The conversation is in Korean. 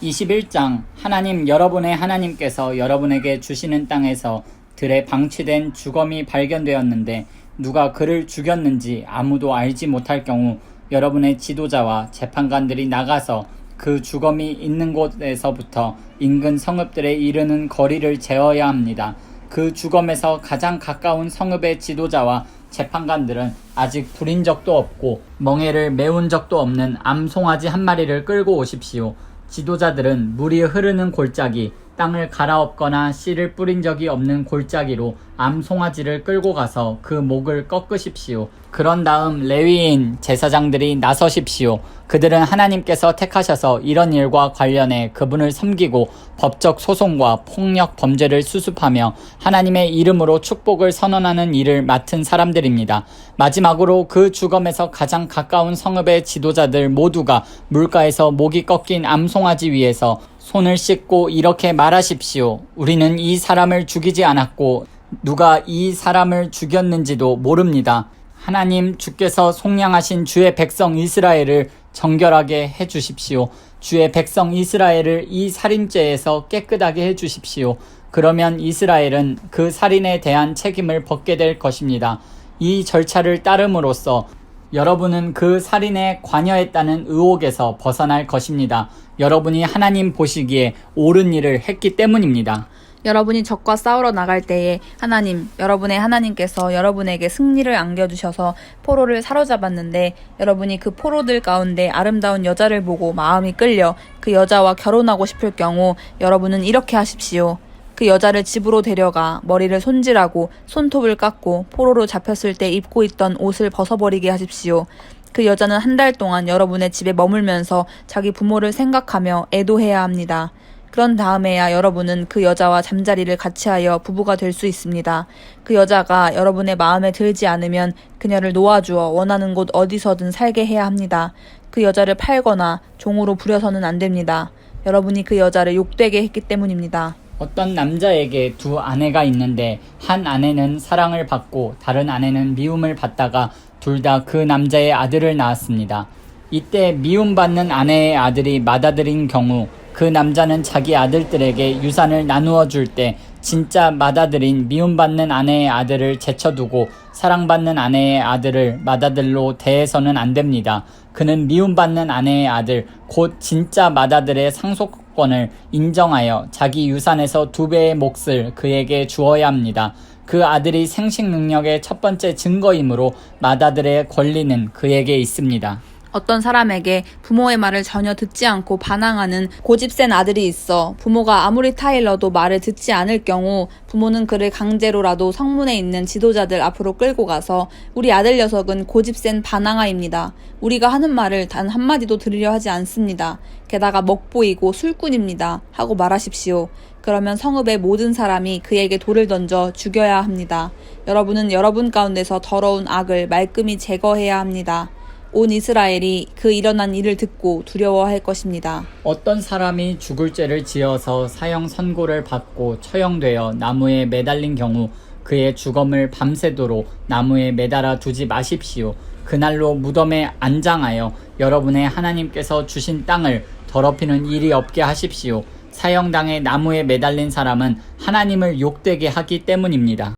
21장 하나님 여러분의 하나님께서 여러분에게 주시는 땅에서 들에 방치된 주검이 발견되었는데 누가 그를 죽였는지 아무도 알지 못할 경우 여러분의 지도자와 재판관들이 나가서 그 주검이 있는 곳에서부터 인근 성읍들에 이르는 거리를 재어야 합니다. 그 주검에서 가장 가까운 성읍의 지도자와 재판관들은 아직 부린 적도 없고 멍에를 메운 적도 없는 암송아지 한 마리를 끌고 오십시오. 지도자들은 물이 흐르는 골짜기, 땅을 갈아엎거나 씨를 뿌린 적이 없는 골짜기로 암송아지를 끌고 가서 그 목을 꺾으십시오. 그런 다음 레위인 제사장들이 나서십시오. 그들은 하나님께서 택하셔서 이런 일과 관련해 그분을 섬기고 법적 소송과 폭력 범죄를 수습하며 하나님의 이름으로 축복을 선언하는 일을 맡은 사람들입니다. 마지막으로 그 주검에서 가장 가까운 성읍의 지도자들 모두가 물가에서 목이 꺾인 암송아지 위에서 손을 씻고 이렇게 말하십시오. 우리는 이 사람을 죽이지 않았고 누가 이 사람을 죽였는지도 모릅니다. 하나님 주께서 속량하신 주의 백성 이스라엘을 정결하게 해주십시오. 주의 백성 이스라엘을 이 살인죄에서 깨끗하게 해주십시오. 그러면 이스라엘은 그 살인에 대한 책임을 벗게 될 것입니다. 이 절차를 따름으로써 여러분은 그 살인에 관여했다는 의혹에서 벗어날 것입니다. 여러분이 하나님 보시기에 옳은 일을 했기 때문입니다. 여러분이 적과 싸우러 나갈 때에 하나님, 여러분의 하나님께서 여러분에게 승리를 안겨주셔서 포로를 사로잡았는데 여러분이 그 포로들 가운데 아름다운 여자를 보고 마음이 끌려 그 여자와 결혼하고 싶을 경우 여러분은 이렇게 하십시오. 그 여자를 집으로 데려가 머리를 손질하고 손톱을 깎고 포로로 잡혔을 때 입고 있던 옷을 벗어버리게 하십시오. 그 여자는 한 달 동안 여러분의 집에 머물면서 자기 부모를 생각하며 애도해야 합니다. 그런 다음에야 여러분은 그 여자와 잠자리를 같이 하여 부부가 될 수 있습니다. 그 여자가 여러분의 마음에 들지 않으면 그녀를 놓아주어 원하는 곳 어디서든 살게 해야 합니다. 그 여자를 팔거나 종으로 부려서는 안 됩니다. 여러분이 그 여자를 욕되게 했기 때문입니다. 어떤 남자에게 두 아내가 있는데 한 아내는 사랑을 받고 다른 아내는 미움을 받다가 둘 다 그 남자의 아들을 낳았습니다. 이때 미움받는 아내의 아들이 맏아들인 경우 그 남자는 자기 아들들에게 유산을 나누어 줄 때 진짜 맏아들인 미움받는 아내의 아들을 제쳐두고 사랑받는 아내의 아들을 맏아들로 대해서는 안 됩니다. 그는 미움받는 아내의 아들, 곧 진짜 맏아들의 상속권을 인정하여 자기 유산에서 2배의 몫을 그에게 주어야 합니다. 그 아들이 생식 능력의 첫 번째 증거이므로 맏아들의 권리는 그에게 있습니다. 어떤 사람에게 부모의 말을 전혀 듣지 않고 반항하는 고집센 아들이 있어 부모가 아무리 타일러도 말을 듣지 않을 경우 부모는 그를 강제로라도 성문에 있는 지도자들 앞으로 끌고 가서 우리 아들 녀석은 고집센 반항아입니다. 우리가 하는 말을 단 한마디도 들으려 하지 않습니다. 게다가 먹보이고 술꾼입니다. 하고 말하십시오. 그러면 성읍의 모든 사람이 그에게 돌을 던져 죽여야 합니다. 여러분은 여러분 가운데서 더러운 악을 말끔히 제거해야 합니다. 온 이스라엘이 그 일어난 일을 듣고 두려워할 것입니다. 어떤 사람이 죽을 죄를 지어서 사형 선고를 받고 처형되어 나무에 매달린 경우 그의 주검을 밤새도록 나무에 매달아 두지 마십시오. 그날로 무덤에 안장하여 여러분의 하나님께서 주신 땅을 더럽히는 일이 없게 하십시오. 사형당해 나무에 매달린 사람은 하나님을 욕되게 하기 때문입니다.